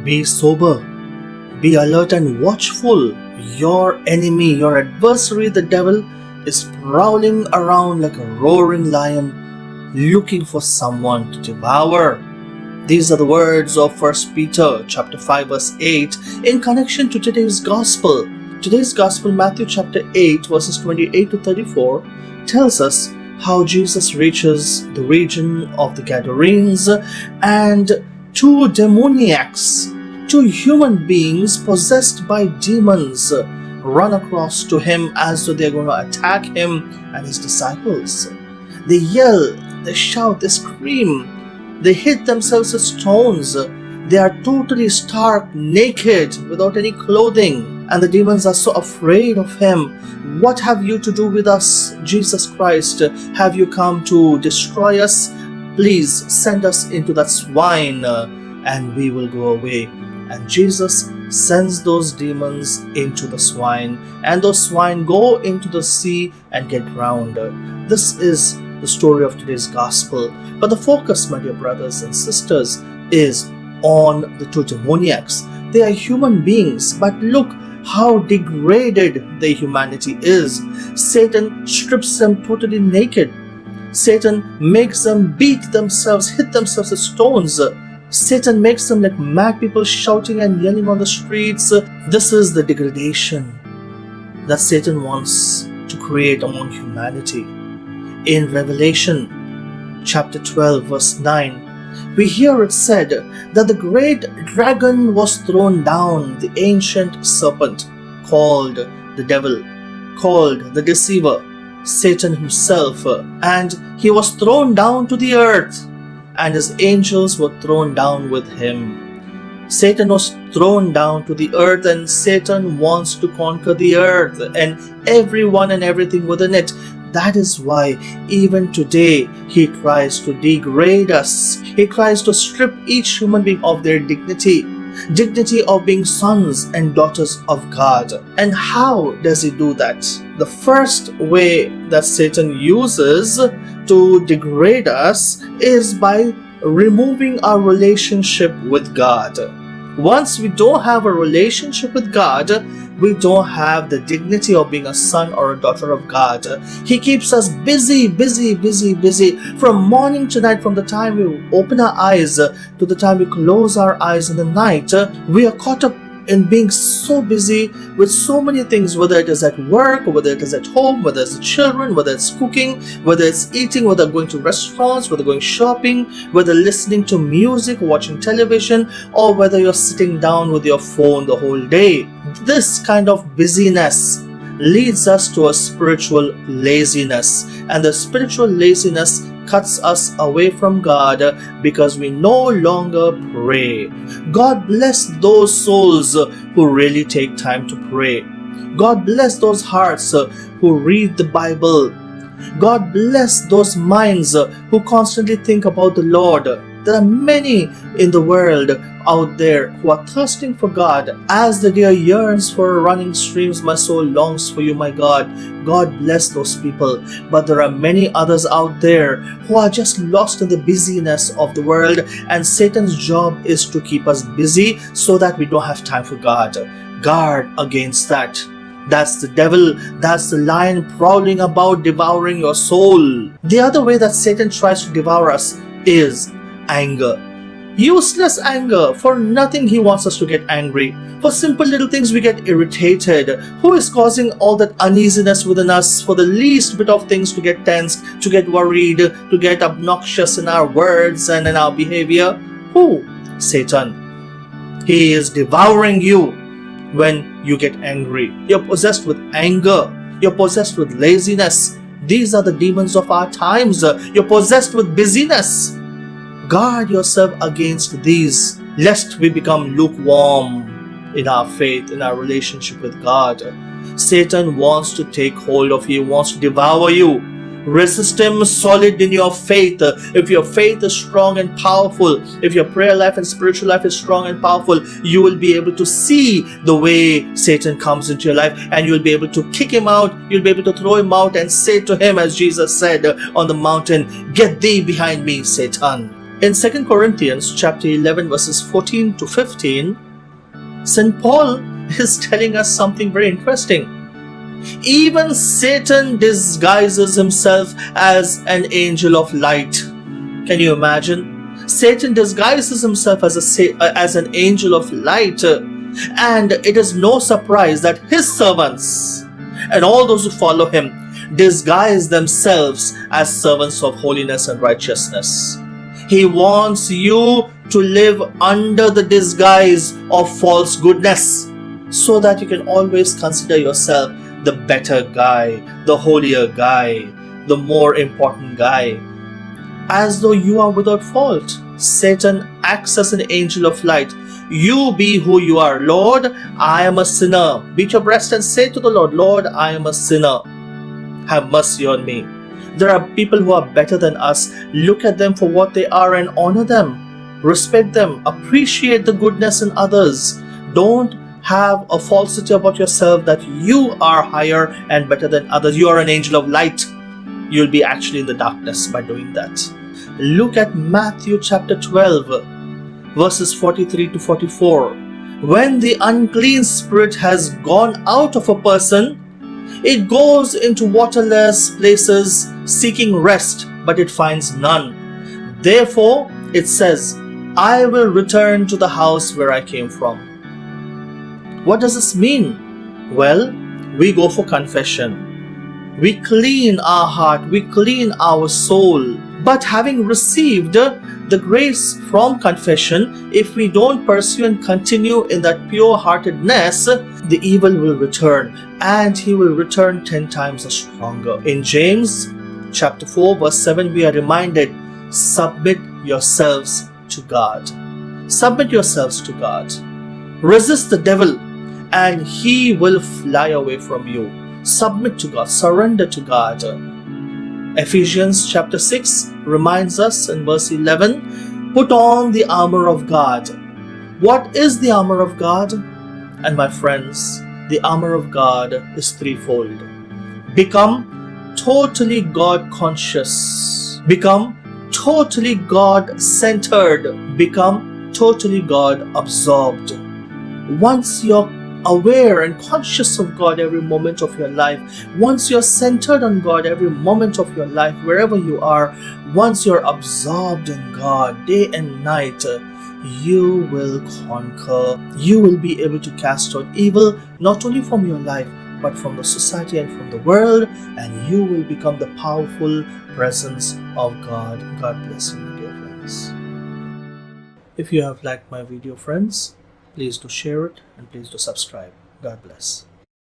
Be sober, be alert and watchful. Your enemy, your adversary, the devil, is prowling around like a roaring lion, looking for someone to devour. These are the words of First Peter chapter 5 verse 8 in connection to today's gospel. Today's gospel, Matthew chapter 8 verses 28 to 34, tells us how Jesus reaches the region of the Gadarenes, and two demoniacs, two human beings possessed by demons, run across to him as though they're going to attack him and his disciples. They yell, they shout, they scream, they hit themselves with stones. They are totally stark, naked, without any clothing. And the demons are so afraid of him. What have you to do with us, Jesus Christ? Have you come to destroy us? Please send us into that swine and we will go away. And Jesus sends those demons into the swine, and those swine go into the sea and get drowned. This is the story of today's gospel. But the focus, my dear brothers and sisters, is on the two demoniacs. They are human beings, but look how degraded their humanity is. Satan strips them totally naked. Satan makes them beat themselves, hit themselves with stones. Satan makes them like mad people, shouting and yelling on the streets. This is the degradation that Satan wants to create among humanity. In Revelation chapter 12 verse 9, we hear it said that the great dragon was thrown down, the ancient serpent, called the devil, called the deceiver, Satan himself, and he was thrown down to the earth, and his angels were thrown down with him. Satan was thrown down to the earth, and Satan wants to conquer the earth and everyone and everything within it. That is why even today he tries to degrade us. He tries to strip each human being of their dignity of being sons and daughters of God. And how does he do that? The first way that Satan uses to degrade us is by removing our relationship with God. Once we don't have a relationship with God, we don't have the dignity of being a son or a daughter of God. He keeps us busy from morning to night. From the time we open our eyes to the time we close our eyes in the night, we are caught up in being so busy with so many things, whether it is at work, whether it is at home, whether it's children, whether it's cooking, whether it's eating, whether going to restaurants, whether going shopping, whether listening to music, watching television, or whether you're sitting down with your phone the whole day. This kind of busyness leads us to a spiritual laziness, and the spiritual laziness cuts us away from God because we no longer pray. God bless those souls who really take time to pray. God bless those hearts who read the Bible. God bless those minds who constantly think about the Lord. There are many in the world out there who are thirsting for God. As the deer yearns for running streams, my soul longs for you, my God. God bless those people. But there are many others out there who are just lost in the busyness of the world, and Satan's job is to keep us busy so that we don't have time for God. Guard against that. That's the devil, that's the lion prowling about devouring your soul. The other way that Satan tries to devour us is anger. Useless anger. For nothing he wants us to get angry. For simple little things we get irritated. Who is causing all that uneasiness within us? For the least bit of things to get tensed, to get worried, to get obnoxious in our words and in our behavior? Who? Satan. He is devouring you when you get angry. You're possessed with anger. You're possessed with laziness. These are the demons of our times. You're possessed with busyness. Guard yourself against these, lest we become lukewarm in our faith, in our relationship with God. Satan wants to take hold of you, wants to devour you. Resist him solid in your faith. If your faith is strong and powerful, if your prayer life and spiritual life is strong and powerful, you will be able to see the way Satan comes into your life, and you will be able to kick him out. You'll be able to throw him out and say to him, as Jesus said on the mountain, "Get thee behind me, Satan." In 2 Corinthians chapter 11 verses 14 to 15, St. Paul is telling us something very interesting. Even Satan disguises himself as an angel of light. Can you imagine? Satan disguises himself as an angel of light, and it is no surprise that his servants and all those who follow him disguise themselves as servants of holiness and righteousness. He wants you to live under the disguise of false goodness, so that you can always consider yourself the better guy, the holier guy, the more important guy, as though you are without fault. Satan acts as an angel of light. You be who you are. Lord, I am a sinner. Beat your breast and say to the Lord, Lord, I am a sinner. Have mercy on me. There are people who are better than us. Look at them for what they are and honor them. Respect them. Appreciate the goodness in others. Don't have a falsity about yourself that you are higher and better than others. You are an angel of light. You'll be actually in the darkness by doing that. Look at Matthew chapter 12, verses 43 to 44. When the unclean spirit has gone out of a person, it goes into waterless places seeking rest, but it finds none. Therefore, it says, I will return to the house where I came from. What does this mean? Well, we go for confession. We clean our heart, we clean our soul. But having received the grace from confession, if we don't pursue and continue in that pure-heartedness, the evil will return, and he will return 10 times stronger. In James chapter 4 verse 7, we are reminded, submit yourselves to God. Submit yourselves to God. Resist the devil, and he will fly away from you. Submit to God. Surrender to God. Ephesians chapter 6 reminds us in verse 11, put on the armor of God. What is the armor of God? And my friends, the armor of God is threefold. Become totally God conscious. Become totally God centered. Become totally God absorbed. Once you're aware and conscious of God every moment of your life, once you're centered on God every moment of your life, wherever you are, once you're absorbed in God day and night, you will conquer. You will be able to cast out evil, not only from your life, but from the society and from the world, and you will become the powerful presence of God. God bless you, my dear friends. If you have liked my video, friends, please do share it and please do subscribe. God bless.